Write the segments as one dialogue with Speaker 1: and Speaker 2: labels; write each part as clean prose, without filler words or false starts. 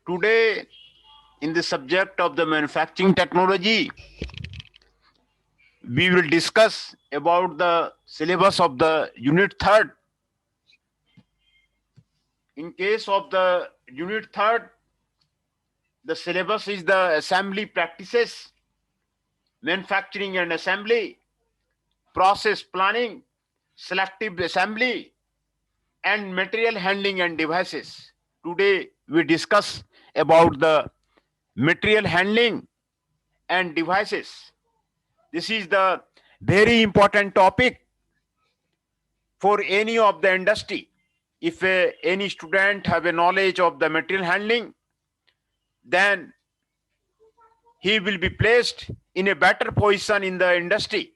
Speaker 1: Today, in the subject of the manufacturing technology, we will discuss about the syllabus of the unit third. In case of the unit third, the syllabus is the assembly practices, manufacturing and assembly, process planning, selective assembly, and material handling and devices. Today, we discuss about the material handling and devices. This is the very important topic for any of the industry. If any student have a knowledge of the material handling, then he will be placed in a better position in the industry.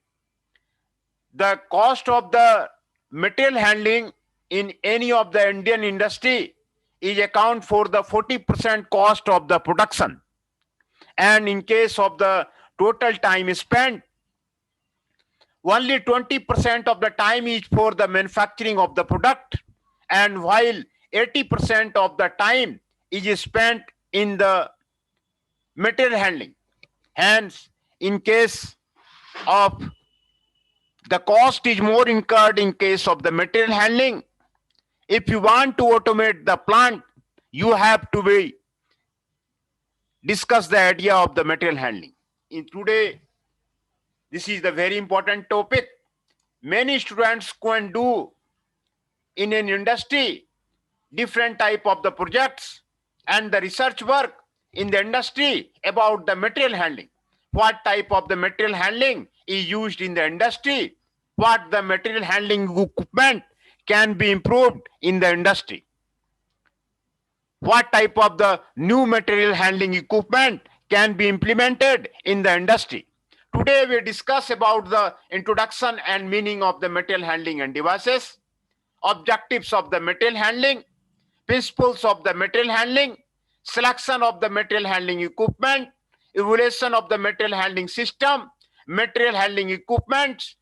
Speaker 1: The cost of the material handling in any of the Indian industry is account for the 40% cost of the production. And in case of the total time spent, only 20% of the time is for the manufacturing of the product, and while 80% of the time is spent in the material handling. Hence, in case of the cost is more incurred in case of the material handling. If you want to automate the plant, you have to be discuss the idea of the material handling. In today, this is the very important topic. Many students can do in an industry different type of the projects and the research work in the industry about the material handling. What type of the material handling is used in the industry? What the material handling equipment can be improved in the industry? What type of the new material handling equipment can be implemented in the industry? Today we discuss about the introduction and meaning of the material handling and devices, objectives of the material handling, principles of the material handling, selection of the material handling equipment, evaluation of the material handling system, material handling equipment,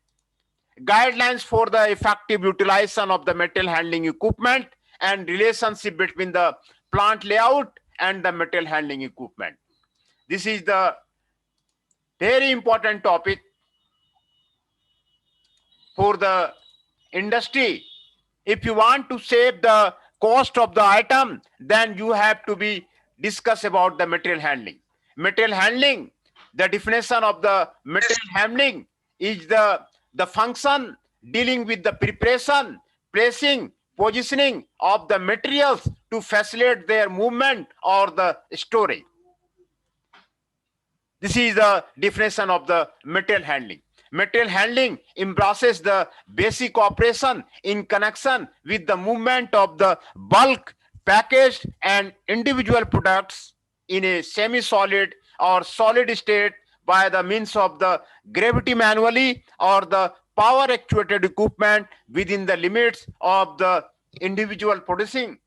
Speaker 1: guidelines for the effective utilization of the material handling equipment, and relationship between the plant layout and the material handling equipment. This is the very important topic for the industry. If you want to save the cost of the item, then you have to be discuss about the material handling. Material handling, the definition of the material handling is the function dealing with the preparation, placing, positioning of the materials to facilitate their movement or the storage. This is the definition of the material handling. Material handling embraces the basic operation in connection with the movement of the bulk, packaged, and individual products in a semi-solid or solid state by the means of the gravity manually or the power actuated equipment within the limits of the individual producing,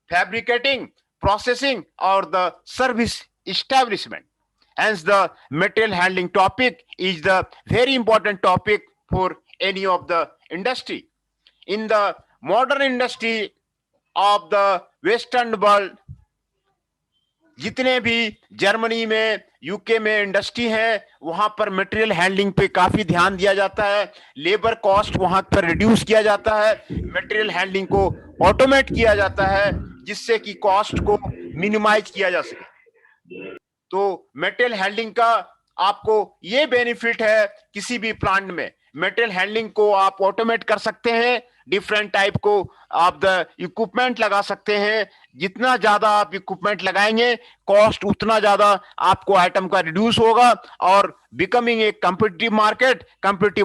Speaker 1: fabricating, processing, or the service establishment. Hence, the material handling topic is the very important topic for any of the industry. In the modern industry of the Western world, जितने भी Germany में, UK में industry है, वहां पर material handling पे काफी ध्यान दिया जाता है, लेबर कॉस्ट वहां पर रिड्यूस किया जाता है, मटेरियल हैंडलिंग को ऑटोमेट किया जाता है जिससे कि कॉस्ट को मिनिमाइज किया जा सके. तो मेटेरियल हैंडलिंग का आपको ये बेनिफिट है, किसी भी प्लांट में मेटेरियल हैंडलिंग को आप ऑटोमेट कर सकते हैं, डिफरेंट टाइप को आप द इक्विपमेंट लगा सकते हैं. जितना ज्यादा आप इक्विपमेंट लगाएंगे, कॉस्ट उतना ज्यादा आपको आइटम का रिड्यूस होगा और बिकमिंग ए कंपटीटिव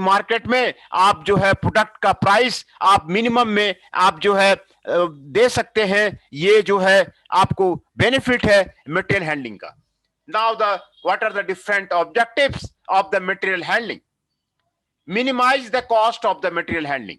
Speaker 1: मार्केट में आप जो है प्रोडक्ट का प्राइस आप मिनिमम में आप जो है दे सकते हैं. ये जो है आपको बेनिफिट है मटेरियल हैंडलिंग का. Now, what are the different objectives of the material handling? Minimize the cost of the material handling.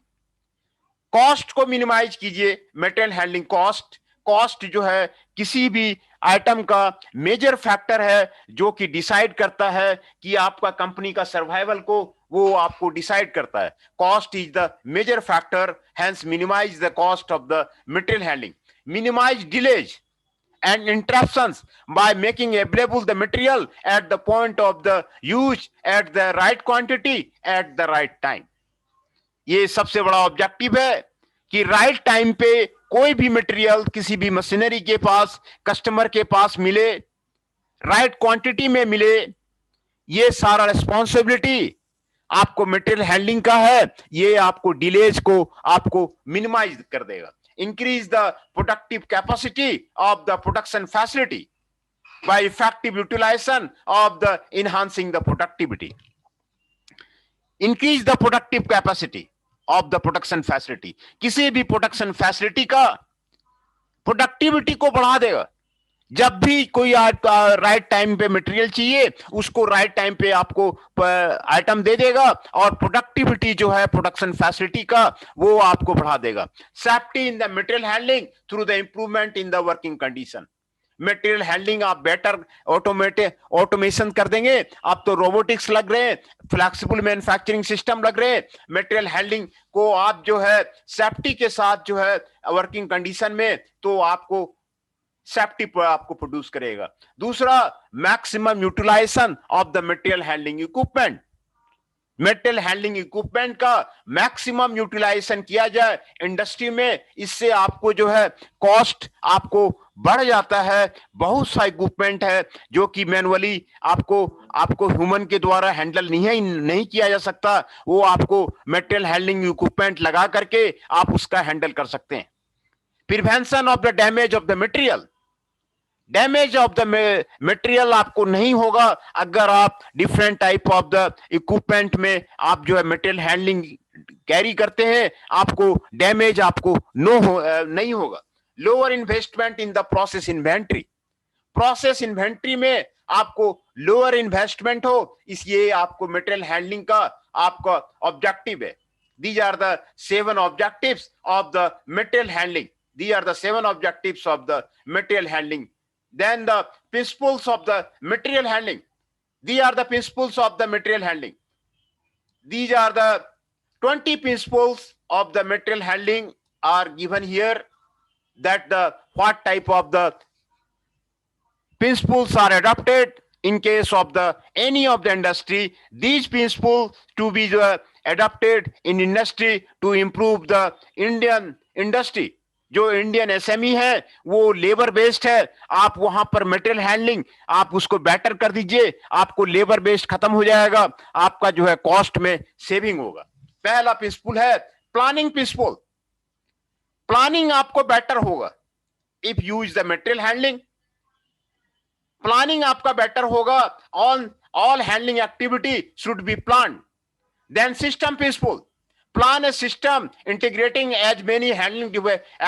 Speaker 1: Cost को मिनिमाइज कीजिए. मटेरियल हैंडलिंग कॉस्ट जो है किसी भी आइटम का मेजर फैक्टर है जो कि डिसाइड करता है कि आपका कंपनी का सर्वाइवल को वो आपको डिसाइड करता है. Cost is the major factor, hence minimise the cost of the material handling. Minimise delays and interruptions by making available the material at the point of the use at the right quantity at the right time. ये सबसे बड़ा objective है कि right time पे कोई भी material किसी भी मशीनरी के पास, कस्टमर के पास मिले, राइट क्वांटिटी में मिले। ये सारा रिस्पॉन्सिबिलिटी आपको मटेरियल हैंडलिंग का है। ये आपको डिलेज को आपको मिनिमाइज कर देगा। Increase the productive capacity of the production facility by effective utilisation of the enhancing the productivity. Increase the productive capacity of the production facility, किसी भी प्रोडक्शन फैसिलिटी का प्रोडक्टिविटी को बढ़ा देगा। जब भी कोई राइट टाइम पे मटेरियल चाहिए, उसको राइट टाइम पे आपको आइटम दे देगा और प्रोडक्टिविटी जो है प्रोडक्शन फैसिलिटी का वो आपको बढ़ा देगा। Safety in the material handling through the improvement in the working condition. Material handling आप बेटर ऑटोमेशन कर देंगे। अब तो रोबोटिक्स लग रहे हैं, फ्लेक्सिबल मैन्युफैक्चरिंग सिस्टम लग रहे हैं। मटेरियल हैंडलिंग को आप जो है सेफ्टी के साथ जो है वर्किंग कंडीशन में, तो आपको सेफ्टी पर आपको प्रोड्यूस करेगा। दूसरा, maximum utilisation of the material handling equipment. Material handling equipment का मैक्सिमम यूटिलाइजेशन किया जाए इंडस्ट्री में, इससे आपको जो है कॉस्ट आपको बढ़ जाता है। बहुत सा इक्विपमेंट है जो कि मैनुअली आपको ह्यूमन के द्वारा हैंडल नहीं किया जा सकता, वो आपको मटेरियल हैंडलिंग इक्विपमेंट लगा करके आप उसका हैंडल कर सकते हैं। Prevention of the damage of the material. Damage of the material आपको नहीं होगा अगर आप different type of the equipment में आप जो है मटेरियल हैंडलिंग कैरी करते हैं, आपको डैमेज आपको नहीं होगा। Lower investment in the process inventory. Process inventory में आपको लोअर इन्वेस्टमेंट हो, इसलिए आपको मटेरियल हैंडलिंग का आपका ऑब्जेक्टिव है। These are the 7 objectives of the material handling. These are the 7 objectives of the material handling. Then the principles of the material handling. These are the principles of the material handling. These are the 20 principles of the material handling are given here, that the what type of the principles are adopted in case of the any of the industry. These principles to be adopted in industry to improve the Indian industry. जो Indian SME है वो labour based है। आप वहां पर material handling आप उसको better कर दीजिए, आपको लेबर बेस्ड खत्म हो जाएगा, आपका जो है कॉस्ट में सेविंग होगा। पहला प्रिंसिपल है प्लानिंग प्रिंसिपल। प्लानिंग आपको बेटर होगा if use the material handling. Planning आपका बेटर होगा। All handling activity should be plan. Then system principle. Plan a system integrating as many handling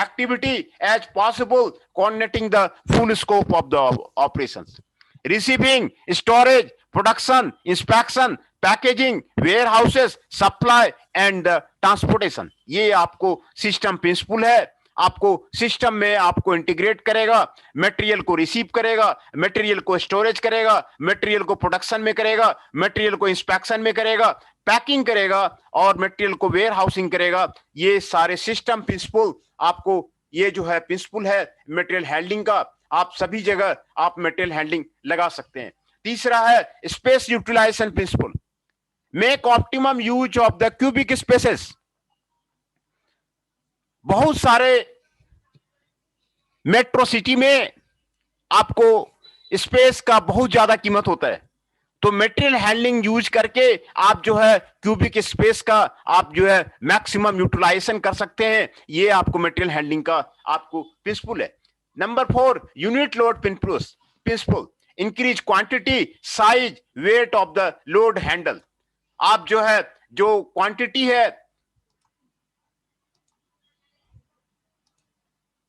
Speaker 1: activity as possible, coordinating the full scope of the operations. Receiving, storage, production, inspection, packaging, warehouses, supply and transportation. ये आपको system principal है। आपको system में आपको integrate करेगा, material को receive करेगा, material को स्टोरेज करेगा, मटेरियल को प्रोडक्शन में करेगा, मटेरियल को इंस्पेक्शन में करेगा, पैकिंग करेगा और मटेरियल को वेयर हाउसिंग करेगा। ये सारे सिस्टम प्रिंसिपल आपको, ये जो है प्रिंसिपल है मटेरियल हैंडलिंग का, आप सभी जगह आप मटेरियल हैंडलिंग लगा सकते हैं। तीसरा है space utilisation principle. Make optimum use of the cubic spaces. बहुत सारे मेट्रो सिटी में आपको स्पेस का बहुत ज्यादा कीमत होता है, तो मटेरियल हैंडलिंग यूज करके आप जो है क्यूबिक स्पेस का आप जो है मैक्सिमम यूटिलाइजेशन कर सकते हैं। ये आपको मटेरियल हैंडलिंग का आपको प्रिंसिपल है। Number 4 unit load principle. Increase quantity, size, weight of the load handle. आप जो है जो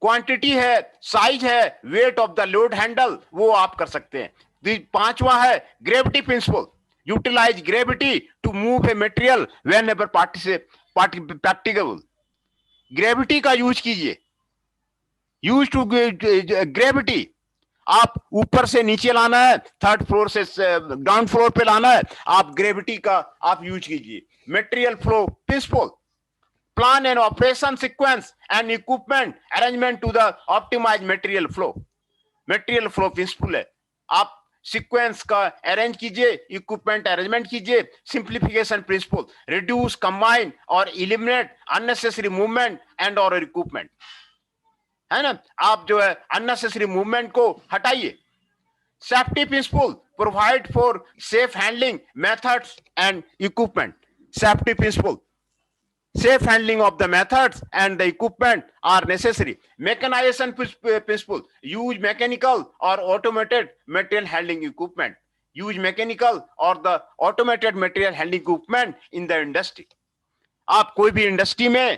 Speaker 1: क्वांटिटी है, साइज है, weight of the load handle, वो आप कर सकते हैं। पांचवा है gravity principle. Utilise gravity to move a material whenever practicable. Gravity का यूज कीजिए। Use to gravity. आप ऊपर से नीचे लाना है, थर्ड फ्लोर से ग्राउंड फ्लोर पे लाना है, आप ग्रेविटी का आप यूज कीजिए। Material flow principal. Plan an operation sequence and equipment arrangement to the optimize material flow. Material flow principle है। आप सीक्वेंस का अरेंज कीजिए, इक्विपमेंट अरेंजमेंट कीजिए, सिंप्लीफिकेशन प्रिंसिपल, रिड्यूस, कंबाइन और इलिमिनेट अननेसेसरी मूवमेंट एंड और equipment, है ना। आप जो है अननेसेसरी मूवमेंट को हटाइए। Safety principle, provide for safe handling methods and equipment. Safety principle, safe handling of the methods and the equipment are necessary. Mechanization principle, use mechanical or automated material handling equipment. Use mechanical or the automated material handling equipment in the industry. आप कोई भी industry में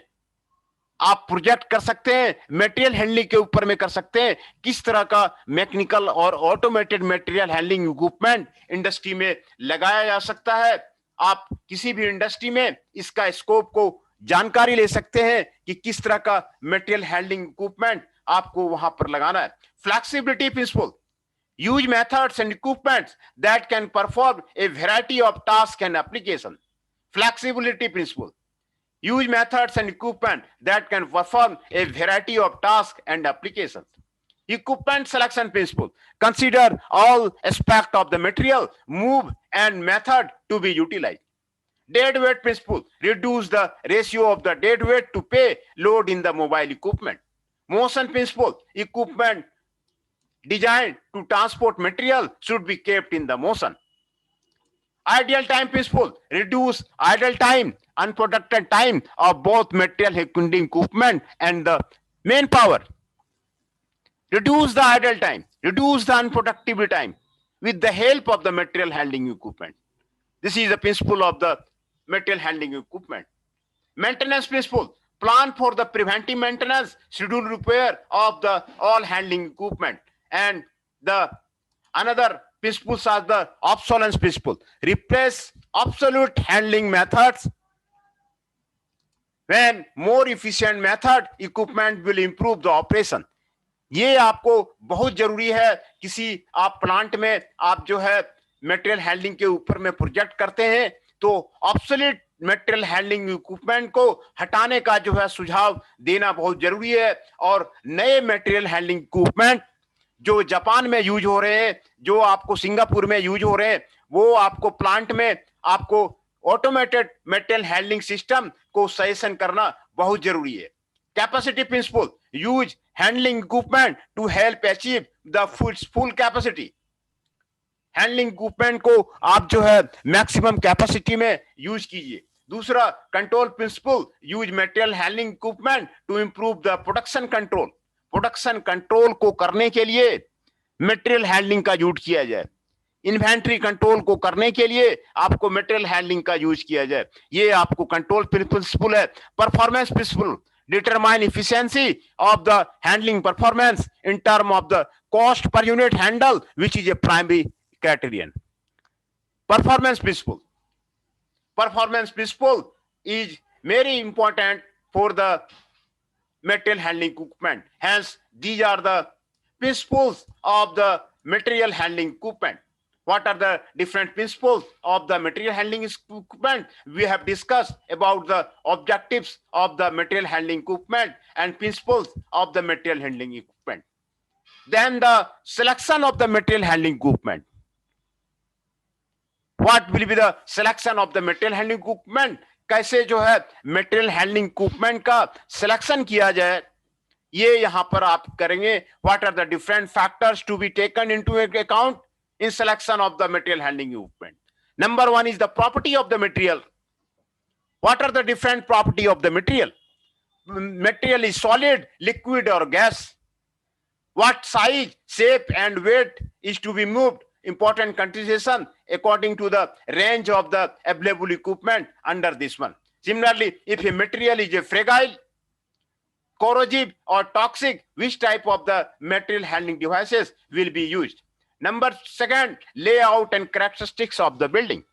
Speaker 1: आप project कर सकते हैं, material handling के ऊपर में कर सकते हैं, किस तरह का मैकेनिकल और automated material handling equipment industry में लगाया जा सकता है। आप किसी भी इंडस्ट्री में इसका स्कोप को जानकारी ले सकते हैं कि किस तरह का मटेरियल हैंडलिंग इक्विपमेंट आपको वहां पर लगाना है। Flexibility principle, use methods and equipments that can perform a variety of task and application. Flexibility principle, use methods and equipment that can perform a variety of tasks and applications. Equipment selection principle, consider all aspects of the material, move and method to be utilized. Dead weight principle, reduce the ratio of the dead weight to pay load in the mobile equipment. Motion principle, equipment designed to transport material should be kept in the motion. Ideal time principle, reduce idle time, unproductive time of both material handling equipment and the manpower. Reduce the idle time, reduce the unproductive time with the help of the material handling equipment. This is the principle of the material handling equipment. Maintenance principle, plan for the preventive maintenance, schedule repair of the all handling equipment. And the another principles are the obsolescence principle, replace obsolete handling methods when more efficient method equipment will improve the operation. ये आपको बहुत जरूरी है। किसी आप plant में आप जो है मटेरियल हैंडलिंग के ऊपर में प्रोजेक्ट करते हैं तो ऑब्सोलीट मटेरियल हैंडलिंग इक्विपमेंट को हटाने का जो है सुझाव देना बहुत जरूरी है और नए मटेरियल हैंडलिंग इक्विपमेंट जो जापान में यूज हो रहे हैं, जो आपको सिंगापुर में यूज हो रहे हैं, वो आपको प्लांट में आपको ऑटोमेटेड मटेरियल हैंडलिंग सिस्टम को सजेशन करना बहुत जरूरी है। Capacity principle, use handling equipment to help achieve the full capacity. Handling equipment को आप जो है मैक्सिमम कैपेसिटी में यूज कीजिए। दूसरा control principle, use material handling equipment to improve the production control. Production control को करने के लिए मटेरियल हैंडलिंग का यूज किया जाए। इन्वेंटरी कंट्रोल को करने के लिए आपको मटेरियल हैंडलिंग का यूज किया जाए। ये आपको कंट्रोल प्रिंसिपल है। Performance principle, determine efficiency of the handling performance in term of the cost per unit handle, which is a primary criterion. Performance principle, performance principle is very important for the material handling equipment. Hence these are the principles of the material handling equipment. What are the different principles of the material handling equipment? We have discussed about the objectives of the material handling equipment and principles of the material handling equipment. Then the selection of the material handling equipment. What will be the selection of the material handling equipment? कैसे जो है material handling equipment का selection किया जाए, ये यहाँ पर आप करेंगे। What are the different factors to be taken into account in selection of the material handling equipment? Number one is the property of the material. What are the different property of the material? Material is solid, liquid or gas. What size, shape and weight is to be moved? Important consideration according to the range of the available equipment under this one. Similarly, if a material is a fragile, corrosive or toxic, which type of the material handling devices will be used? Number second, layout and characteristics of the building.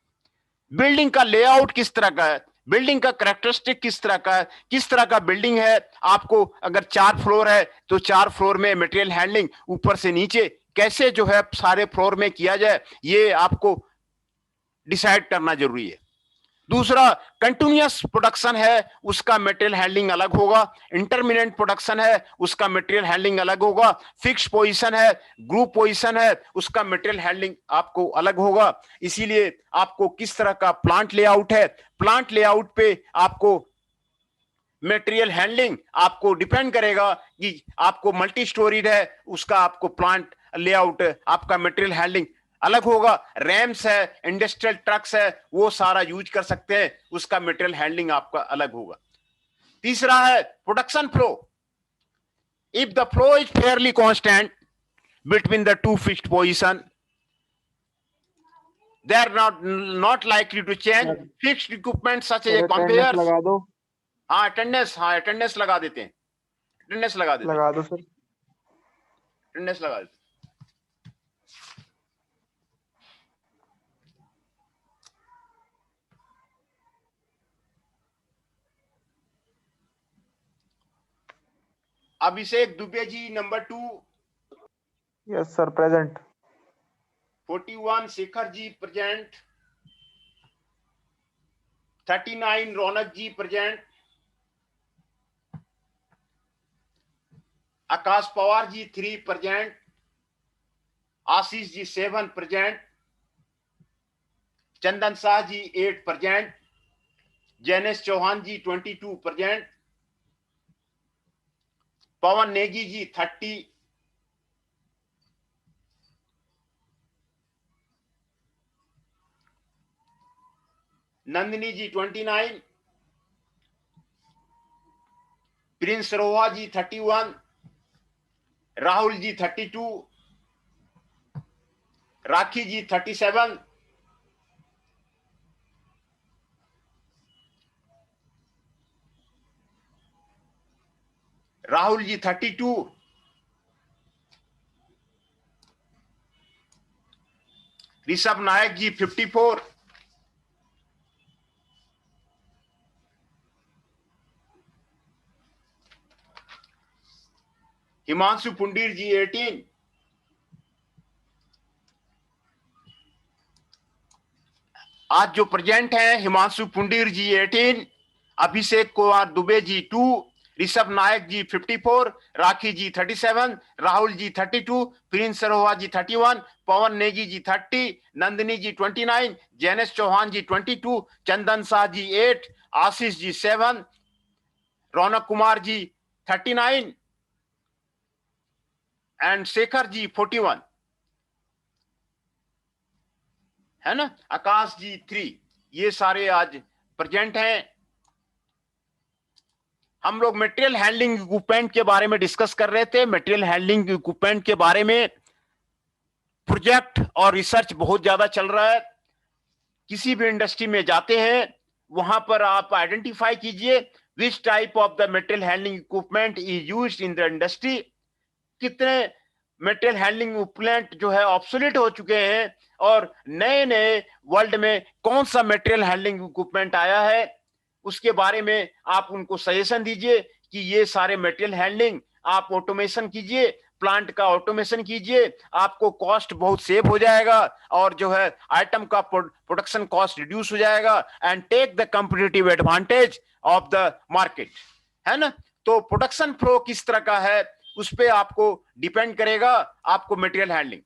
Speaker 1: Building का layout किस तरह का है, building का characteristic किस तरह का है, किस तरह का बिल्डिंग है। आपको अगर 4 फ्लोर है तो 4 फ्लोर में मटेरियल हैंडलिंग ऊपर से नीचे कैसे जो है सारे फ्लोर में किया जाए, ये आपको डिसाइड करना जरूरी है। दूसरा कंटिन्यूअस प्रोडक्शन है, उसका मटेरियल हैंडलिंग अलग होगा। इंटरमिनेंट प्रोडक्शन है, उसका मटेरियल हैंडलिंग अलग होगा। फिक्स्ड पोजीशन है, ग्रुप पोजीशन है, उसका मटेरियल हैंडलिंग आपको अलग होगा। इसीलिए आपको किस तरह का प्लांट लेआउट है, प्लांट लेआउट पे आपको मटेरियल हैंडलिंग आपको डिपेंड करेगा कि आपको मल्टी स्टोरीड है, उसका आपको प्लांट लेआउट आपका मटेरियल हैंडलिंग अलग होगा। रैम्स है, इंडस्ट्रियल ट्रक्स है, वो सारा यूज कर सकते हैं, उसका मटेरियल हैंडलिंग आपका अलग होगा। तीसरा है production flow. If the flow is fairly constant between the two fixed position, they are not likely to change. Fixed equipment such as a conveyor
Speaker 2: लगा दो।
Speaker 1: हाँ अटेंडेंस लगा देते हैं, अटेंडेंस लगा देते हैं,
Speaker 2: लगा दो सर,
Speaker 1: अटेंडेंस लगा देते हैं। Abhishek Dubey ji number 2।
Speaker 2: Yes sir, present.
Speaker 1: 41 Shekhar ji present. 39 Raunak ji present. Akash Pawar ji 3 present. Ashish ji 7 present. Chandan Shah ji 8 present. Jainesh Chauhan ji 22 present. Pawan Negi ji 30। Nandini ji 29। Prince Roha ji 31। Rahul ji 32। Rakhi ji 37। Rahul ji 32। Rishabh Nayak ji 54। Himanshu Pundir ji 18। आज जो प्रेजेंट हैं हिमांशु पुंडीर जी 18, अभिषेक कुमार दुबे जी 2, ऋषभ नायक जी 54, राखी जी 37, राहुल जी 32, प्रिंस सरोहा जी 31, पवन नेगी जी 30, नंदिनी जी 29, जैनेश चौहान जी 22, चंदन शाह जी 8, आशीष जी 7, रौनक कुमार जी 39 एंड शेखर जी 41 है ना। आकाश जी 3, ये सारे आज प्रेजेंट हैं। हम लोग मटेरियल हैंडलिंग इक्विपमेंट के बारे में डिस्कस कर रहे थे। मटेरियल हैंडलिंग इक्विपमेंट के बारे में प्रोजेक्ट और रिसर्च बहुत ज्यादा चल रहा है। किसी भी इंडस्ट्री में जाते हैं, वहां पर आप आइडेंटिफाई कीजिए which type of the material handling equipment is used in the industry. कितने मटेरियल हैंडलिंग इक्विपमेंट जो है ऑब्सोलीट हो चुके हैं और नए नए वर्ल्ड में कौन सा मटेरियल हैंडलिंग इक्विपमेंट आया है, उसके बारे में आप उनको सजेशन दीजिए कि ये सारे मटेरियल हैंडलिंग आप ऑटोमेशन कीजिए, प्लांट का ऑटोमेशन कीजिए, आपको कॉस्ट बहुत सेव हो जाएगा और जो है आइटम का प्रोडक्शन कॉस्ट रिड्यूस हो जाएगा and take the competitive advantage of the market, है ना। तो प्रोडक्शन फ्लो किस तरह का है उस पे आपको डिपेंड करेगा आपको मटेरियल हैंडलिंग।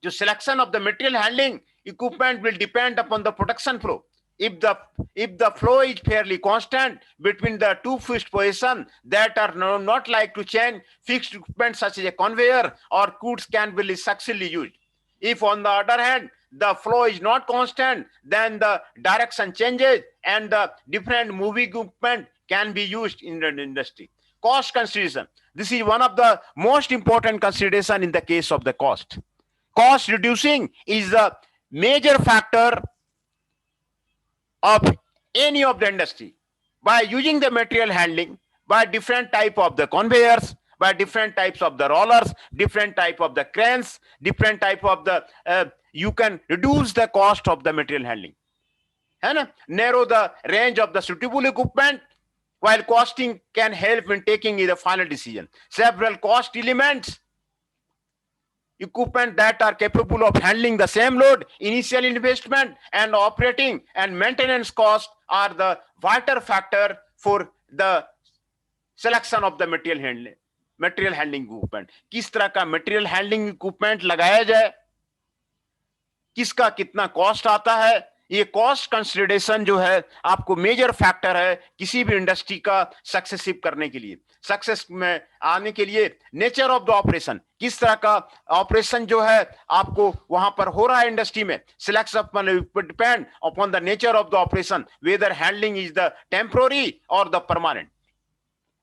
Speaker 1: जो selection of the material handling equipment will depend upon the production flow. If the flow is fairly constant between the two fixed positions that are not like to change, fixed equipment such as a conveyor or goods can be successfully used. If on the other hand the flow is not constant, then the direction changes and the different moving equipment can be used in the industry. Cost consideration. This is one of the most important consideration in the case of the cost. Cost reducing is the major factor of any of the industry. By using the material handling, by different type of the conveyors, by different types of the rollers, different type of the cranes, different type of the you can reduce the cost of the material handling, है ना। Narrow the range of the suitable equipment, while costing can help in taking the final decision. Several cost elements equipment that are capable of handling the same load. Initial investment and operating and maintenance cost are the vital factor for the selection of the material handling equipment. किस तरह का material handling equipment लगाया जाए, किसका कितना cost आता है, ये कॉस्ट कंसिडरेशन जो है आपको मेजर फैक्टर है किसी भी इंडस्ट्री का सक्सेसिव करने के लिए, सक्सेस में आने के लिए. नेचर ऑफ द ऑपरेशन, किस तरह का ऑपरेशन जो है आपको वहां पर हो रहा है इंडस्ट्री में, selection depend upon the nature of the operation, whether handling is the temporary और द परमानेंट.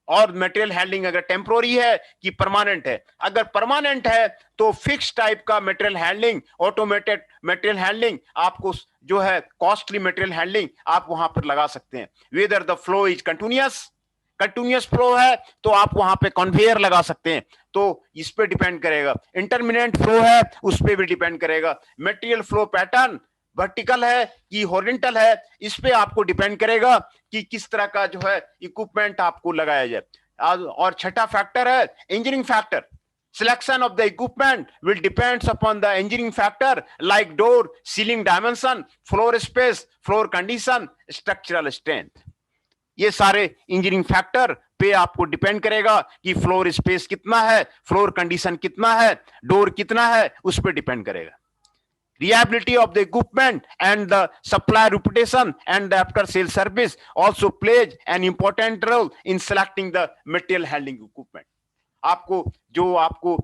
Speaker 1: और मटेरियल हैंडलिंग अगर टेम्पोररी है कि परमानेंट है. अगर परमानेंट है तो फिक्स टाइप का material handling, automated material handling, आपको जो है कॉस्टली मटेरियल हैंडलिंग आप वहां पर लगा सकते हैं. Whether the flow is continuous flow है तो आप वहां पे कन्वेयर लगा सकते हैं, तो इस पे डिपेंड करेगा. इंटरमिनेंट फ्लो है उस पे भी डिपेंड करेगा. मटेरियल फ्लो पैटर्न वर्टिकल है कि हॉरिजॉन्टल है, इस पे आपको डिपेंड करेगा कि किस तरह का जो है इक्विपमेंट आपको लगाया जाए. और छठा फैक्टर है engineering factor. Selection of the equipment will depends upon the engineering factor like door, ceiling dimension, floor space, floor condition, structural strength. ये सारे इंजीनियरिंग फैक्टर पे आपको डिपेंड करेगा कि फ्लोर स्पेस कितना है, फ्लोर कंडीशन कितना है, डोर कितना है, उस पे डिपेंड करेगा. Reliability of the equipment and the supply reputation and the after sales service also plays an important role in selecting the material handling equipment. जो आपको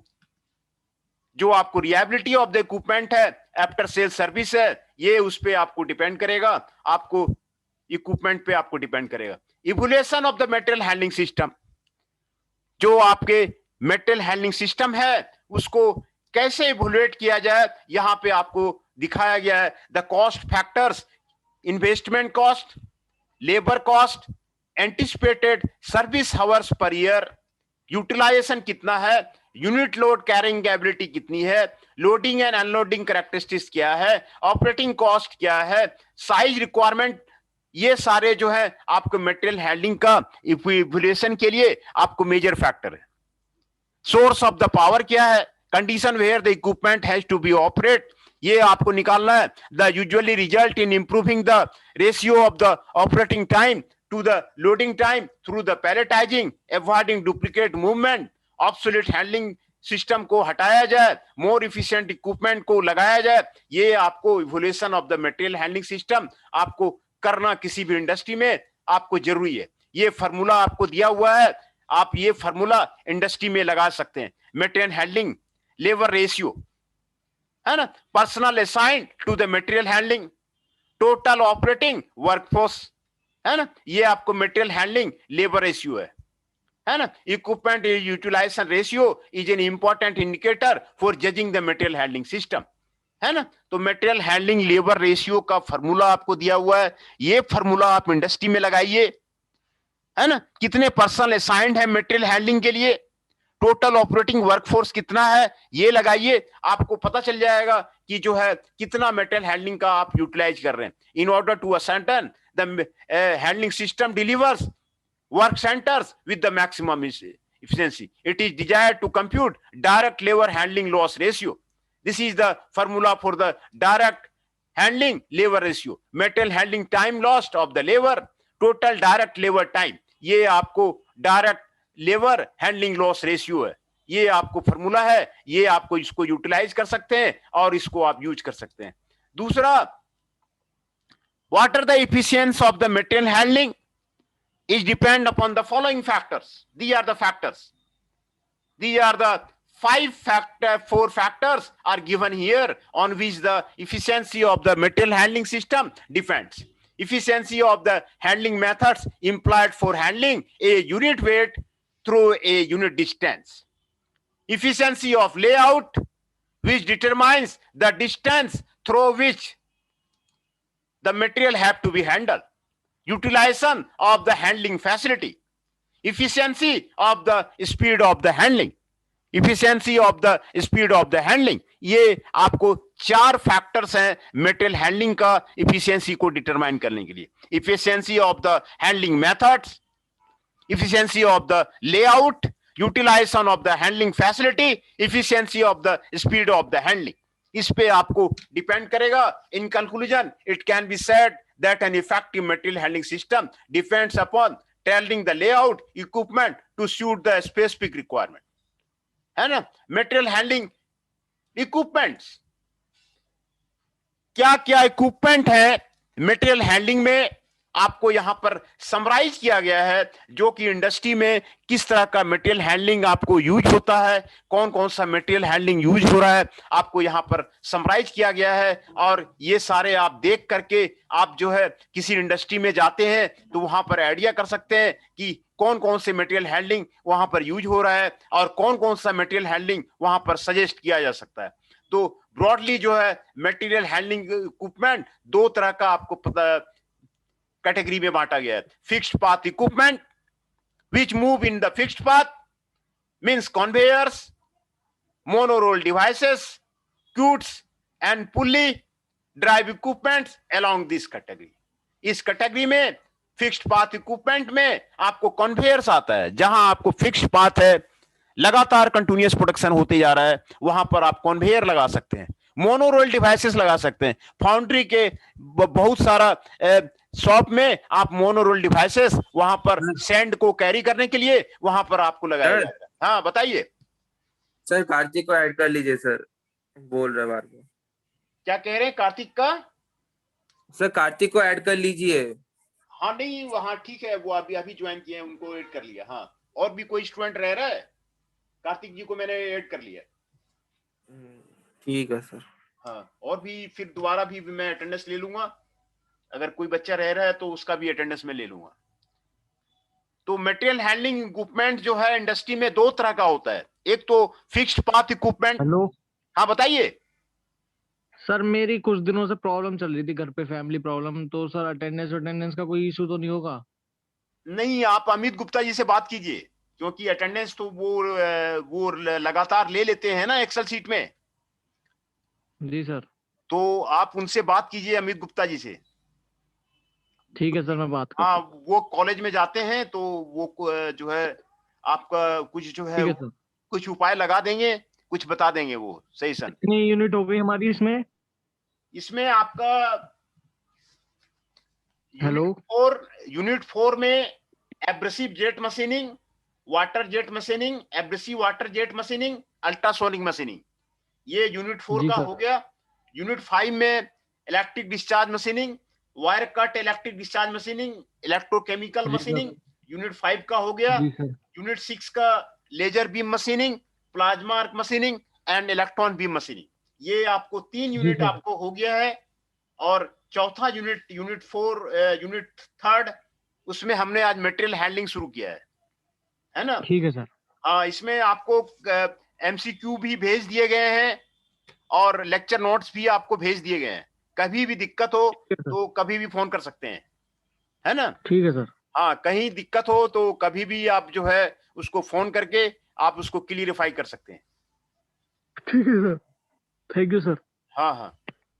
Speaker 1: रिलायबिलिटी ऑफ द इक्विपमेंट है, आफ्टर सेल सर्विस है, ये उस पे आपको depend करेगा, आपको इक्विपमेंट पे आपको डिपेंड करेगा. Evolution of the material handling system, जो आपके मटेरियल हैंडलिंग सिस्टम है उसको कैसे इवोल्यूएट किया जाए, यहां पे आपको दिखाया गया है. The cost factors, investment cost, labour cost, anticipated service hours per year, utilisation कितना है, यूनिट लोड कैरिंग एबिलिटी कितनी है, लोडिंग एंड अनलोडिंग कैरेक्टरिस्टिक्स क्या है, ऑपरेटिंग कॉस्ट क्या है, साइज रिक्वायरमेंट, ये सारे जो है आपको मटेरियल हैंडलिंग का इवोल्यूशन के लिए आपको मेजर फैक्टर है. सोर्स ऑफ द पावर क्या है, condition where the equipment has to be operate, ये आपको निकालना है. The usually result in improving the ratio of the operating time to the loading time through the palletizing, avoiding duplicate movement, obsolete handling system को हटाया जाए, मोर efficient equipment को लगाया जाए. ये आपको evolution of the material handling system आपको करना किसी भी इंडस्ट्री में आपको जरूरी है. ये फार्मूला आपको दिया हुआ है, आप ये फार्मूला इंडस्ट्री में लगा सकते हैं. मटेरियल हैंडलिंग लेबर रेशियो है ना, personal assigned to the material handling, total operating workforce है ना, ये आपको मटेरियल हैंडलिंग लेबर रेशियो है ना. Equipment utilisation ratio is an important indicator for judging the material handling system है ना. तो मटेरियल हैंडलिंग लेबर रेशियो का फार्मूला आपको दिया हुआ है, ये फार्मूला आप इंडस्ट्री में लगाइए है ना. कितने पर्सन असाइंड है मटेरियल हैंडलिंग के लिए, टोटल ऑपरेटिंग वर्कफोर्स कितना है, ये लगाइए, आपको पता चल जाएगा कि जो है कितना मटेरियल हैंडलिंग का आप यूटिलाइज कर रहे हैं. In order to ascertain the handling system delivers work centers with the maximum efficiency, it is desired to compute direct labor handling loss ratio. This is the formula for the direct handling labor ratio. Material handling time lost of the labor, total direct labor time, ये आपको direct labor handling loss ratio है. ये आपको formula है, ये आपको इसको utilise कर सकते हैं और इसको आप यूज कर सकते हैं. दूसरा, what are the efficiency of the material handling is depend upon the following factors. These are the factors. These are the four factors are given here on which the efficiency of the material handling system depends. Efficiency of the handling methods employed for handling a unit weight through a unit distance. Efficiency of layout, which determines the distance through which the material have to be handled. Utilization of the handling facility. Efficiency of the speed of the handling. Efficiency of the speed of the handling. ये आपको 4 factors हैं material handling का efficiency को determine करने के लिए. Efficiency of the handling methods, efficiency of the layout, utilization of the handling facility, efficiency of the speed of the handling. इस पे आपको डिपेंड करेगा. In conclusion, it can be said that an effective material handling system depends upon tailoring the layout equipment to suit the specific requirement. है ना? Material handling equipments, क्या क्या equipment है material handling में, आपको यहां पर समराइज किया गया है, जो कि इंडस्ट्री में किस तरह का मटेरियल हैंडलिंग आपको यूज होता है, कौन कौन सा मटेरियल हैंडलिंग यूज हो रहा है, आपको यहां पर समराइज किया गया है. और ये सारे आप देख करके आप जो है किसी इंडस्ट्री में जाते हैं तो वहां पर आइडिया कर सकते हैं कि कौन कौन से मटेरियल हैंडलिंग वहां पर यूज हो रहा है और कौन कौन सा मटेरियल हैंडलिंग वहां पर सजेस्ट किया जा सकता है. तो ब्रॉडली जो है मटेरियल हैंडलिंग इक्विपमेंट दो तरह का आपको पता कैटेगरी में बांटा गया है. Fixed path equipment which move in the fixed path means conveyors, monorail devices, chutes and pulley drive equipments along this category. इस कैटेगरी में फिक्स्ड पाथ इक्विपमेंट में आपको कन्वेयर्स आता है, जहां आपको फिक्स्ड पाथ है, लगातार कंटिन्यूअस प्रोडक्शन होते जा रहा है, वहां पर आप कन्वेयर लगा सकते हैं, मोनोरोल डिवाइसेस लगा सकते हैं. फाउंड्री के बहुत सारा शॉप में आप मोनोरोल डिवाइसेस वहां पर सैंड को कैरी करने के लिए वहां पर आपको लगाया जाएगा. हाँ बताइए
Speaker 3: सर. कार्तिक को ऐड कर लीजिए सर, बोल रहे बार को.
Speaker 1: क्या कह रहे हैं कार्तिक का?
Speaker 3: सर कार्तिक को ऐड कर लीजिए.
Speaker 1: हाँ नहीं वहां ठीक है, वो अभी अभी ज्वाइन किए हैं, उनको ऐड कर लिया. हाँ और भी कोई स्टूडेंट रह रहा है? कार्तिक जी को मैंने ऐड कर लिया.
Speaker 3: ठीक है सर.
Speaker 1: हाँ और भी फिर दोबारा भी मैं अटेंडेंस ले लूंगा, अगर कोई बच्चा रह रहा है तो उसका भी अटेंडेंस में ले लूंगा. तो मटेरियल हैंडलिंग इक्विपमेंट जो है इंडस्ट्री में दो तरह का होता है. एक तो फिक्स्ड पाथ इक्विपमेंट.
Speaker 4: हेलो
Speaker 1: हाँ बताइए.
Speaker 4: सर, मेरी कुछ दिनों से प्रॉब्लम चल रही थी घर पे, फैमिली प्रॉब्लम. तो सर अटेंडेंस का कोई इशू तो नहीं होगा?
Speaker 1: नहीं, आप अमित गुप्ता जी से बात कीजिए, क्योंकि अटेंडेंस तो वो लगातार ले लेते हैं ना एक्सेल सीट में.
Speaker 4: जी सर.
Speaker 1: तो आप उनसे बात कीजिए, अमित गुप्ता जी से.
Speaker 4: ठीक है सर, मैं बात करता
Speaker 1: हाँ
Speaker 4: हूँ.
Speaker 1: वो कॉलेज में जाते हैं तो वो जो है आपका कुछ जो है
Speaker 4: ठीक है सर.
Speaker 1: कुछ उपाय लगा देंगे, कुछ बता देंगे वो सही सन.
Speaker 4: कितनी यूनिट हो गई हमारी इसमें?
Speaker 1: इसमें आपका
Speaker 4: हेलो
Speaker 1: यूनिट 4 में abrasive jet machining, water jet machining, abrasive water jet machining, ultrasonic machining, ये यूनिट 4
Speaker 4: जी
Speaker 1: का
Speaker 4: सर.
Speaker 1: हो गया. यूनिट 5 में electric discharge machining, wire cut electric discharge machining, electrochemical
Speaker 4: जी सर.
Speaker 1: मशीनिंग, यूनिट 5 का हो गया.
Speaker 4: जी सर.
Speaker 1: यूनिट 6 का laser beam machining, plasma arc machining and electron beam machining. ये आपको 3 यूनिट
Speaker 4: सर.
Speaker 1: आपको हो गया है. और चौथा यूनिट 4 यूनिट 3 उसमें हमने आज मटेरियल हैंडलिंग शुरू किया है ना.
Speaker 4: ठीक है सर.
Speaker 1: हाँ इसमें आपको एमसीक्यू भी भेज दिए गए हैं और लेक्चर नोट्स भी आपको भेज दिए गए हैं. कभी भी दिक्कत हो तो कभी भी फोन कर सकते हैं, है ना.
Speaker 4: ठीक है सर.
Speaker 1: हाँ कहीं दिक्कत हो तो कभी भी आप जो है उसको फोन करके आप उसको क्लियरिफाई कर सकते हैं.
Speaker 4: ठीक है सर. Thank you sir.
Speaker 1: हाँ हाँ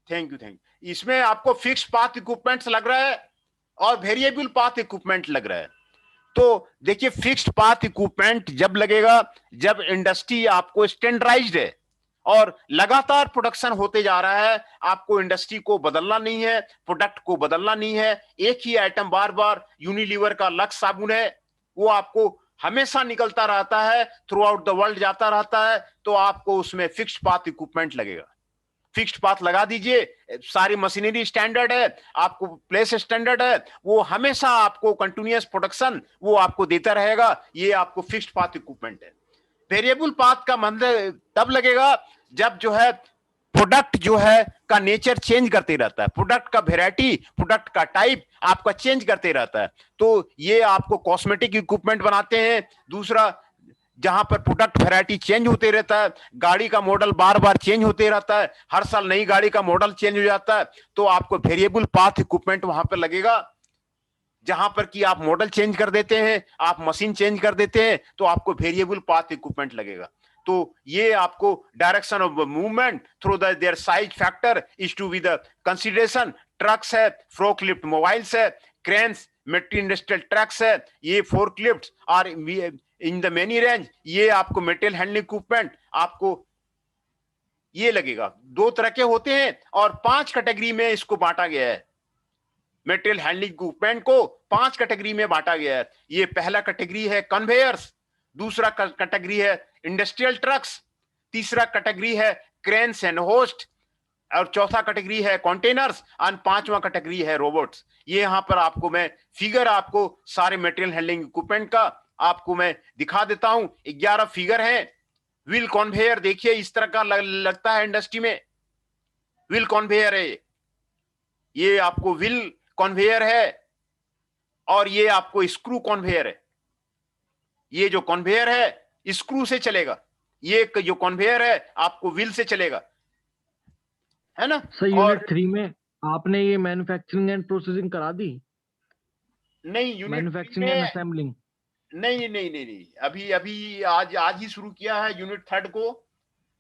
Speaker 1: थैंक यू. इसमें आपको फिक्स पाथ इक्विपमेंट्स लग रहा है और वेरिएबल पाथ इक्विपमेंट लग रहा है. तो देखिए फिक्स्ड पाथ इक्विपमेंट जब लगेगा जब इंडस्ट्री आपको स्टैंडर्डाइज्ड है और लगातार प्रोडक्शन होते जा रहा है. आपको इंडस्ट्री को बदलना नहीं है, प्रोडक्ट को बदलना नहीं है. एक ही आइटम बार बार, यूनिलीवर का लक्स साबुन है, वो आपको हमेशा निकलता रहता है, थ्रू आउट द वर्ल्ड जाता रहता है. तो आपको उसमें फिक्स्ड पाथ इक्विपमेंट लगेगा. फिक्स्ड पाथ लगा दीजिए. सारी मशीनरी स्टैंडर्ड है, आपको प्लेस स्टैंडर्ड है, वो हमेशा आपको कंटिन्यूअस प्रोडक्शन वो आपको देता रहेगा. ये आपको फिक्स्ड पाथ इक्विपमेंट है. वेरिएबल पाथ का मतलब तब लगेगा जब जो है प्रोडक्ट जो है का नेचर चेंज करते रहता है, प्रोडक्ट का वेराइटी, प्रोडक्ट का टाइप आपका चेंज करते रहता है. तो ये आपको कॉस्मेटिक इक्विपमेंट बनाते हैं. दूसरा जहां पर प्रोडक्ट वैरायटी चेंज होते रहता है, गाड़ी का मॉडल बार बार चेंज होते रहता है, हर साल नई गाड़ी का मॉडल चेंज हो जाता है. तो आपको वेरिएबल पाथ इक्विपमेंट वहां पर लगेगा. जहां पर कि आप मॉडल चेंज कर देते हैं, आप मशीन चेंज कर देते हैं, तो आपको वेरिएबल पाथ इक्विपमेंट लगेगा. तो ये आपको direction of movement through their size factor is to be the consideration. Trucks है, फोर्कलिफ्ट मोबाइल्स है, क्रेन्स, मेट्री इंडस्ट्रियल ट्रक्स है, ये फोर्कलिफ्ट और इन द मेनी रेंज ये आपको मेटेरियल हैंडलिंग इक्विपमेंट आपको ये लगेगा। दो तरह के होते हैं और 5 कैटेगरी में इसको बांटा गया है। मेटेरियल हैंडलिंग इक्विपमेंट को 5 कैटेगरी में बांटा गया है। ये पहला कैटेगरी है कन्वेयर्स, दूसरा कैटेगरी है इंडस्ट्रियल ट्रक्स, तीसरा कैटेगरी है क्रेन्स एंड होस्ट, और चौथा कैटेगरी है कंटेनर्स, और पांचवा कैटेगरी है रोबोट्स। ये यहाँ पर आपको मैं फिगर आपको सारे मटेरियल हैंडलिंग इक्विपमेंट का आपको मैं दिखा देता हूं। 11 फिगर है। व्हील कन्वेयर देखिए इस तरह का लगता है इंडस्ट्री में, व्हील कन्वेयर है ये आपको व्हील कन्वेयर है, और ये आपको स्क्रू कन्वेयर है। ये जो कन्वेयर है स्क्रू से चलेगा, ये जो कन्वेयर है आपको व्हील से चलेगा, है ना।
Speaker 4: सर यूनिट 3 में आपने ये मैन्युफैक्चरिंग एंड प्रोसेसिंग करा दी?
Speaker 1: नहीं यूनिट
Speaker 4: मैन्युफैक्चरिंग एंड असेंबलिंग
Speaker 1: नहीं, अभी आज ही शुरू किया है यूनिट 3 को,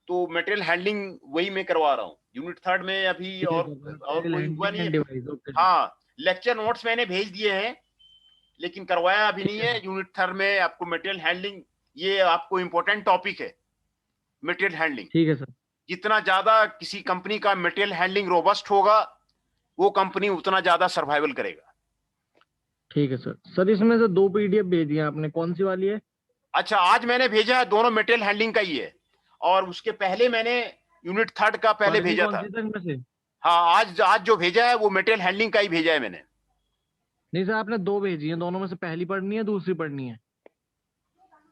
Speaker 1: तो मटेरियल हैंडलिंग वही मैं करवा रहा हूँ यूनिट 3 में अभी। और कोई हुआ नहीं है। हाँ, लेक्चर नोट्स मैंने भेज दिए हैं लेकिन करवाया अभी नहीं है। यूनिट 3 में आपको मटेरियल हैंडलिंग, ये आपको इंपॉर्टेंट टॉपिक है मटेरियल हैंडलिंग।
Speaker 4: ठीक है सर।
Speaker 1: जितना ज्यादा किसी कंपनी का मटेरियल हैंडलिंग रोबस्ट होगा वो कंपनी उतना ज्यादा सर्वाइवल करेगा।
Speaker 4: ठीक है सर। सर इसमें से 2 पीडीएफ भेजी है आपने, कौन सी वाली है?
Speaker 1: अच्छा, आज मैंने भेजा है दोनों मटेरियल हैंडलिंग का ही है, और उसके पहले मैंने यूनिट 3 का पहले भेजा था।
Speaker 4: इनमें से?
Speaker 1: हाँ, आज जो भेजा है वो मटेरियल हैंडलिंग का ही भेजा है मैंने।
Speaker 4: नहीं सर, आपने 2 भेजी है, दोनों में से पहली पढ़नी है दूसरी पढ़नी है?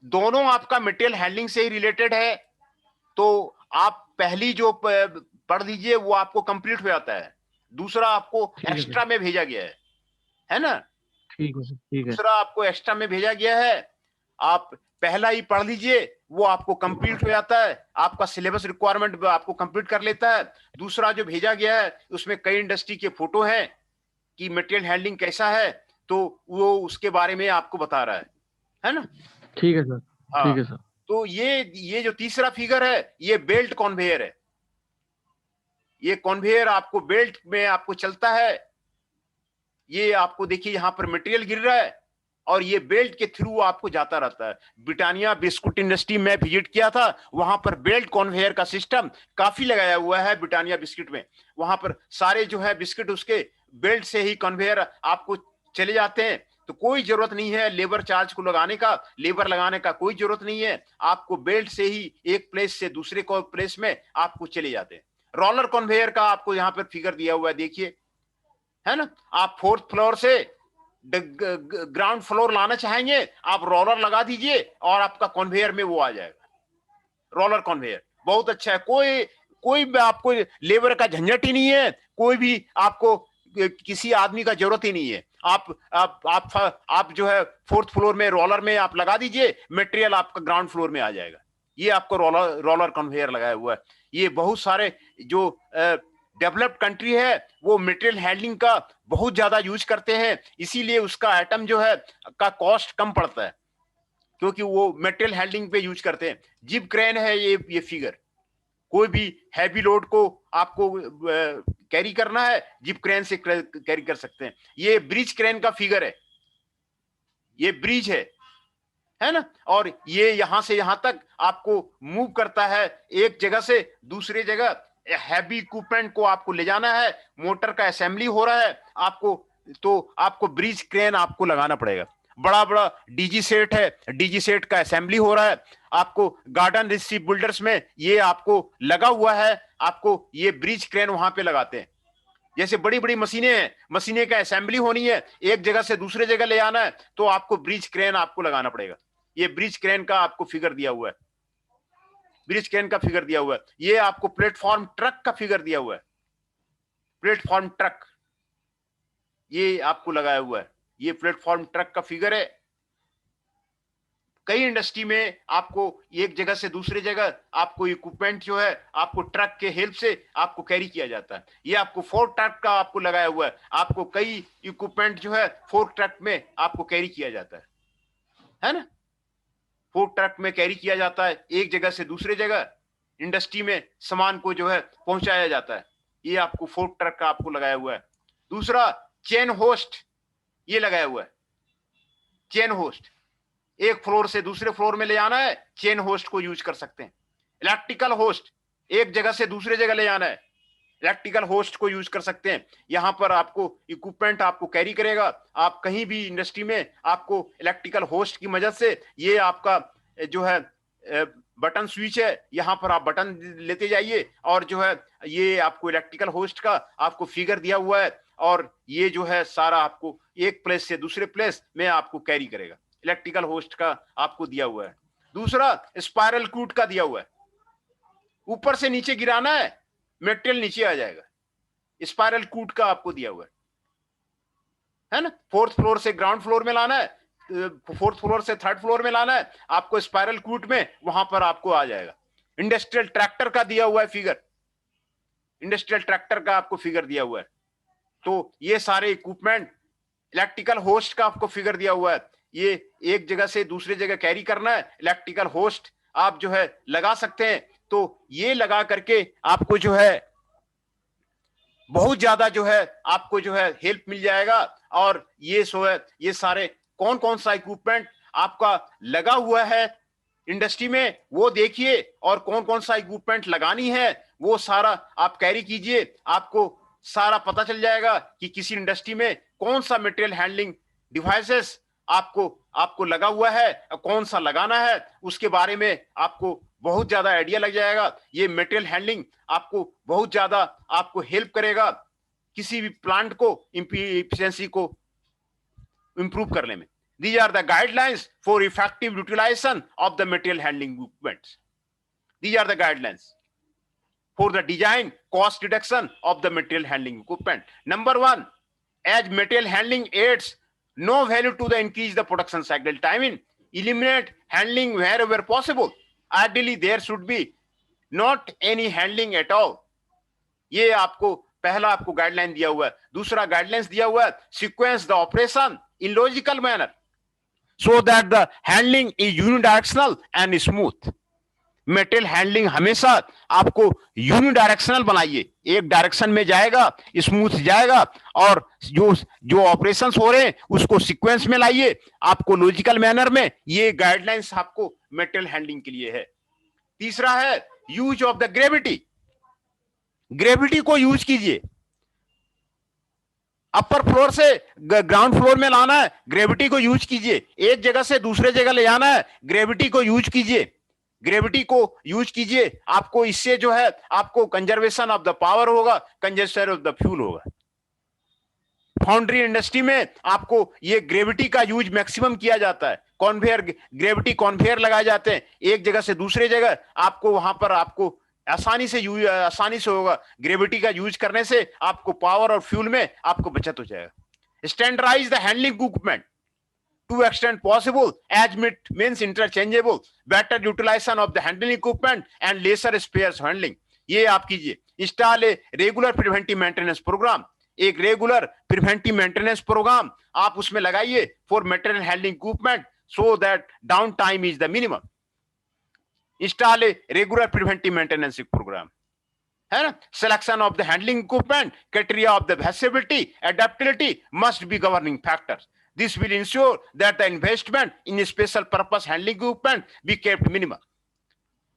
Speaker 1: दोनों आपका मटेरियल हैंडलिंग से ही रिलेटेड है, तो आप पहली जो पढ़ लीजिए वो आपको कंप्लीट हो जाता है। दूसरा आपको एक्स्ट्रा में भेजा गया है ना।
Speaker 4: ठीक है सर, ठीक है।
Speaker 1: दूसरा आपको एक्स्ट्रा में भेजा गया है, आप पहला ही पढ़ लीजिए, वो आपको कंप्लीट हो जाता है, आपका सिलेबस रिक्वायरमेंट आपको कंप्लीट कर लेता है। दूसरा जो भेजा गया है उसमें कई इंडस्ट्री के फोटो हैं कि मटेरियल हैंडलिंग कैसा है, तो वो उसके बारे में आपको बता रहा है ना।
Speaker 4: ठीक है सर।
Speaker 1: हाँ,
Speaker 4: ठीक है सर।
Speaker 1: तो ये जो तीसरा फिगर है ये बेल्ट कन्वेयर है। ये कन्वेयर आपको बेल्ट में आपको चलता है। ये आपको देखिए यहाँ पर मटेरियल गिर रहा है और ये बेल्ट के थ्रू आपको जाता रहता है। ब्रिटानिया बिस्कुट इंडस्ट्री में विजिट किया था, वहां पर बेल्ट कन्वेयर का सिस्टम काफी लगाया हुआ है ब्रिटानिया बिस्किट में। वहां पर सारे जो है बिस्किट उसके बेल्ट से ही कन्वेयर आपको चले जाते हैं, तो कोई जरूरत नहीं है लेबर चार्ज को लगाने का, लेबर लगाने का कोई जरूरत नहीं है। आपको बेल्ट से ही एक प्लेस से दूसरे को प्लेस में आपको चले जाते हैं। रोलर कन्वेयर का आपको यहाँ पर फिगर दिया हुआ है, देखिए, है ना। आप 4th फ्लोर से ग्राउंड फ्लोर लाना चाहेंगे, आप रोलर लगा दीजिए और आपका कन्वेयर में वो आ जाएगा। रोलर कन्वेयर बहुत अच्छा है, कोई आपको लेबर का झंझट ही नहीं है, कोई भी आपको किसी आदमी का जरूरत ही नहीं है। आप जो है 4th फ्लोर में रोलर में आप लगा दीजिए, मटेरियल आपका ग्राउंड फ्लोर में आ जाएगा। ये आपको रोलर कन्वेयर लगाया हुआ है। ये बहुत सारे जो डेवलप्ड कंट्री है वो मटेरियल हैंडलिंग का बहुत ज्यादा यूज करते हैं, इसीलिए उसका आइटम जो है का कॉस्ट कम पड़ता है, क्योंकि वो मटेरियल हैंडलिंग पे यूज करते हैं। जिप क्रेन है ये फिगर, कोई भी हैवी लोड को आपको कैरी करना है जिप क्रेन से कैरी कर सकते हैं। ये ब्रिज क्रेन का फिगर है, ये ब्रिज है ना, और ये यहां से यहां तक आपको मूव करता है, एक जगह से दूसरी जगह हैवी इक्विपमेंट को आपको ले जाना है, मोटर का असेंबली हो रहा है आपको, तो आपको ब्रिज क्रेन आपको लगाना पड़ेगा। बड़ा बड़ा डीजी सेट है, डीजी सेट का असेंबली हो रहा है आपको गार्डन रिसीव बिल्डर्स में, ये आपको लगा हुआ है, आपको ये ब्रिज क्रेन वहां पे लगाते हैं। जैसे बड़ी बड़ी मशीनें हैं, मशीनें का असेंबली होनी है, एक जगह से दूसरे जगह ले आना है, तो आपको ब्रिज क्रेन आपको लगाना पड़ेगा। ये ब्रिज क्रेन का आपको फिगर दिया हुआ है, ब्रिज क्रेन का फिगर दिया हुआ है। ये आपको प्लेटफॉर्म ट्रक का फिगर दिया हुआ है, प्लेटफॉर्म ट्रक ये आपको लगाया हुआ है, ये प्लेटफॉर्म ट्रक का फिगर है। कई इंडस्ट्री में आपको एक जगह से दूसरी जगह आपको इक्विपमेंट जो है आपको ट्रक के हेल्प से आपको कैरी किया जाता है। ये आपको 4 ट्रक का आपको लगाया हुआ है, आपको कई इक्विपमेंट जो है 4 ट्रक में आपको कैरी किया जाता है ना। 4 ट्रक में कैरी किया जाता है, एक जगह से दूसरे जगह इंडस्ट्री में सामान को जो है पहुंचाया जाता है। ये आपको 4 ट्रक का आपको लगाया हुआ है। दूसरा चेन होस्ट ये लगाया हुआ है, चेन होस्ट एक फ्लोर से दूसरे फ्लोर में ले जाना है, चेन होस्ट को यूज कर सकते हैं। इलेक्ट्रिकल होस्ट, एक जगह से दूसरे जगह ले जाना है, इलेक्ट्रिकल होस्ट को यूज कर सकते हैं। यहां पर आपको इक्विपमेंट आपको कैरी करेगा। आप कहीं भी इंडस्ट्री में आपको इलेक्ट्रिकल होस्ट की मदद से, ये आपका जो है बटन स्विच है, यहां पर आप बटन लेते जाइए और जो है ये आपको इलेक्ट्रिकल होस्ट का आपको फिगर दिया हुआ है और ये जो है सारा आपको एक प्लेस से दूसरे प्लेस में आपको कैरी करेगा। इलेक्ट्रिकल होस्ट का आपको दिया हुआ है। दूसरा स्पाइरल कूट का दिया हुआ है, ऊपर से नीचे गिराना है, मटेरियल नीचे आ जाएगा। स्पाइरल कूट का आपको दिया हुआ है ना। फोर्थ फ्लोर से ग्राउंड फ्लोर में लाना है, फोर्थ फ्लोर से थर्ड फ्लोर में लाना है, आपको स्पाइरल कूट में वहां पर आपको आ जाएगा। इंडस्ट्रियल ट्रैक्टर का दिया हुआ है फिगर, इंडस्ट्रियल ट्रैक्टर का आपको फिगर दिया हुआ है। तो ये सारे इक्विपमेंट, इलेक्ट्रिकल होस्ट का आपको फिगर दिया हुआ है। ये एक जगह से दूसरे जगह कैरी करना है, इलेक्ट्रिकल होस्ट आप जो है लगा सकते हैं। तो ये लगा करके आपको जो है बहुत ज्यादा जो है आपको जो है हेल्प मिल जाएगा। और ये सो है, ये सारे कौन कौन सा इक्विपमेंट आपका लगा हुआ है इंडस्ट्री में वो देखिए, और कौन कौन सा इक्विपमेंट लगानी है वो सारा आप कैरी कीजिए। आपको सारा पता चल जाएगा कि किसी इंडस्ट्री में कौन सा मटेरियल हैंडलिंग डिवाइसेस आपको लगा हुआ है, कौन सा लगाना है, उसके बारे में आपको बहुत ज्यादा आइडिया लग जाएगा। ये मटेरियल हैंडलिंग आपको बहुत ज्यादा आपको हेल्प करेगा किसी भी प्लांट को एफिशिएंसी को इंप्रूव करने में। These are the guidelines for effective utilization of the material handling equipment. These are the guidelines for the design cost reduction of the material handling equipment. Number one, as material handling aids no value to the increase the production cycle time, eliminate handling wherever possible. Ideally, there should be not any handling at all. ये आपको पहला आपको guideline दिया हुआ है। दूसरा guidelines दिया हुआ है, sequence the operation in logical manner so that the handling is unidirectional and smooth. Material handling हमेशा आपको यूनिडायरेक्शनल बनाइए, एक डायरेक्शन में जाएगा, स्मूथ जाएगा, और जो ऑपरेशंस हो रहे हैं उसको सीक्वेंस में लाइए, आपको लॉजिकल मैनर में। ये गाइडलाइंस आपको मेटेरियल हैंडलिंग के लिए है। तीसरा है use of the gravity. Gravity को यूज कीजिए। अपर फ्लोर से ग्राउंड फ्लोर में लाना है, ग्रेविटी को यूज कीजिए। एक जगह से दूसरे जगह ले जाना है, ग्रेविटी को यूज कीजिए। ग्रेविटी को यूज कीजिए, आपको इससे जो है आपको कंजर्वेशन ऑफ द पावर होगा, कंजर्वेशन ऑफ द फ्यूल होगा। फाउंड्री इंडस्ट्री में आपको ये ग्रेविटी का यूज मैक्सिमम किया जाता है। कॉन्वेयर, ग्रेविटी कॉन्वेयर लगाए जाते हैं, एक जगह से दूसरे जगह आपको वहां पर आपको आसानी से होगा। ग्रेविटी का यूज करने से आपको पावर और फ्यूल में आपको बचत हो जाएगा। Standardise the handling equipment to extent possible as it means interchangeable, better utilization of the handling equipment and lesser spares handling. ये आप कीजिए। Install a regular preventive maintenance programme, एक रेगुलर प्रिवेंटिव मेंटेनेंस प्रोग्राम आप उसमें लगाइए for material handling equipment so that down time is the minimum. Install a regular preventive maintenance programme, है ना। Selection of the handling equipment, criteria of the versatility, adaptability must be governing factors. This will ensure that the investment in special purpose handling equipment be kept minimum.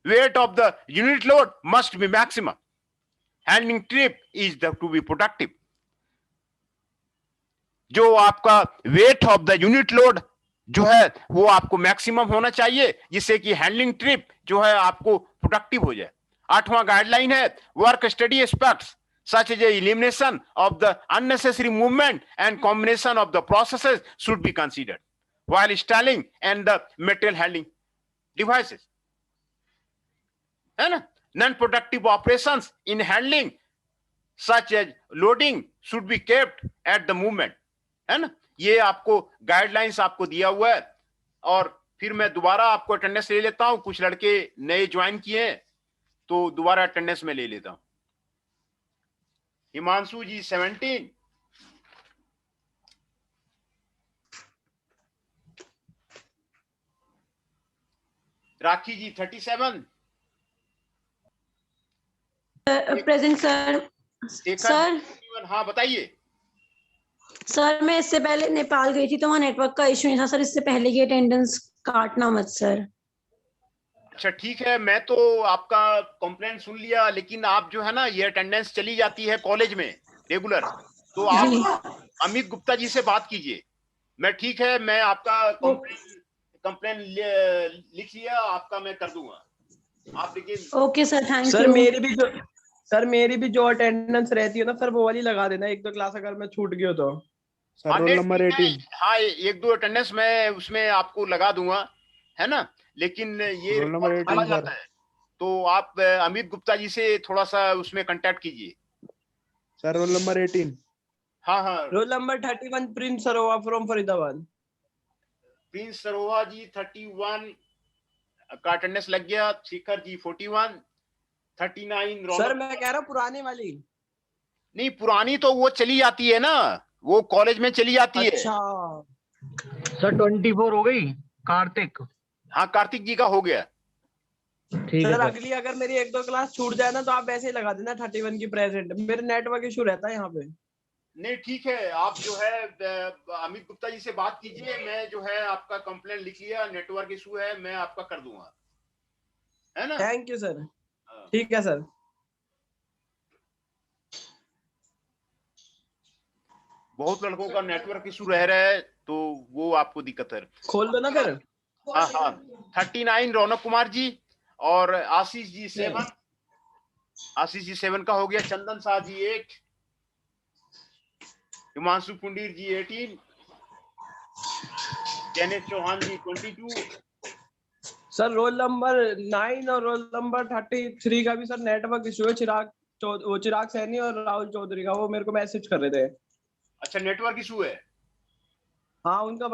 Speaker 1: Weight of the unit load must be maximum. Handling trip is to be productive. जो आपका weight of the unit load जो है वो आपको maximum होना चाहिए, जिससे कि हैंडलिंग ट्रिप जो है आपको प्रोडक्टिव हो जाए। 8वां गाइडलाइन है work study aspects such as elimination of the unnecessary movement and combination of the processes should be considered while installing and the material handling devices, है ना। Non-productive operations in handling such as loading should be kept at the movement, है ना। ये आपको guidelines आपको दिया हुआ है। और फिर मैं दोबारा आपको अटेंडेंस ले लेता हूं, कुछ लड़के नए ज्वाइन किए हैं तो दोबारा अटेंडेंस में ले लेता हूं। हिमांशु जी 17, राखी जी 37,
Speaker 5: प्रेजेंट सर। सर
Speaker 1: हाँ बताइए।
Speaker 5: सर मैं इससे पहले नेपाल गई थी तो वहाँ नेटवर्क का इश्यू नहीं था सर, इससे पहले की अटेंडेंस काटना मत सर।
Speaker 1: अच्छा ठीक है, मैं तो आपका कंप्लेंट सुन लिया, लेकिन आप जो है ना, ये अटेंडेंस चली जाती है कॉलेज में रेगुलर, तो आप
Speaker 5: जी
Speaker 1: अमित गुप्ता जी से बात कीजिए। मैं ठीक है, मैं आपका कंप्लेन लिख लिया आपका, मैं कर दूंगा। आप देखिए।
Speaker 5: Okay sir, thank
Speaker 6: sir
Speaker 5: you.
Speaker 6: मेरी भी जो अटेंडेंस रहती है ना सर, वो वाली लगा देना, एक दो क्लास अगर मैं छूट गई तो।
Speaker 2: सर
Speaker 1: हाँ,
Speaker 2: रोल
Speaker 1: नहीं,
Speaker 2: नंबर
Speaker 1: ठीक है।
Speaker 2: 18।
Speaker 1: हाँ, एक दो अटेंडेंस मैं उसमें आपको लगा दूंगा, है ना, लेकिन ये
Speaker 2: रोल नंबर
Speaker 1: रिकॉर्ड चला
Speaker 2: 18 सर।
Speaker 1: जाता है, तो आप अमित गुप्ता जी से थोड़ा सा उसमें कांटेक्ट कीजिए।
Speaker 2: Sir roll number 18।
Speaker 1: हाँ हाँ,
Speaker 6: roll number 31 Prince Sarowa from Faridabad.
Speaker 1: Prince Sarowa ji 31 का अटेंडेंस लग गया। शिखर जी 41, 39
Speaker 6: सर
Speaker 1: रौनक।
Speaker 6: मैं कह रहा हूँ पुरानी वाली।
Speaker 1: नहीं, पुरानी तो वो चली जाती है ना, वो कॉलेज में चली जाती है।
Speaker 6: अच्छा
Speaker 4: सर 24 हो गई कार्तिक।
Speaker 1: हाँ, कार्तिक जी का हो गया।
Speaker 4: ठीक है
Speaker 6: सर,
Speaker 4: सर।
Speaker 6: अगली अगर मेरी एक दो क्लास छूट जाए ना, तो आप ऐसे ही लगा देना 31 की प्रेजेंट। मेरे नेटवर्क इशू रहता है यहाँ पे।
Speaker 1: नहीं ठीक है, आप जो है अमित गुप्ता जी से बात कीजिए। मैं जो है आपका कंप्लेंट लिख लिया, नेटवर्क इशू है, मैं आपका कर दूंगा, है ना।
Speaker 6: Thank you sir.
Speaker 1: हाँ।
Speaker 6: ठीक है सर।
Speaker 1: बहुत लड़कों का नेटवर्क इशू रह रहा है, तो वो आपको दिक्कत है।
Speaker 6: खोल दो ना फिर।
Speaker 1: हाँ हाँ, 39 रौनक कुमार जी, और आशीष जी 7। आशीष जी 7 का हो गया। चंदन Shah ji 8, Himanshu Pundir ji 18, Jainesh Chauhan ji 22।
Speaker 6: Sir roll number 9 और रोल नंबर 33 का भी सर नेटवर्क इशू है। चिराग सैनी और राहुल चौधरी का, वो मेरे को मैसेज कर रहे थे।
Speaker 1: अच्छा, नेटवर्क इशू है।
Speaker 6: हाँ, उनका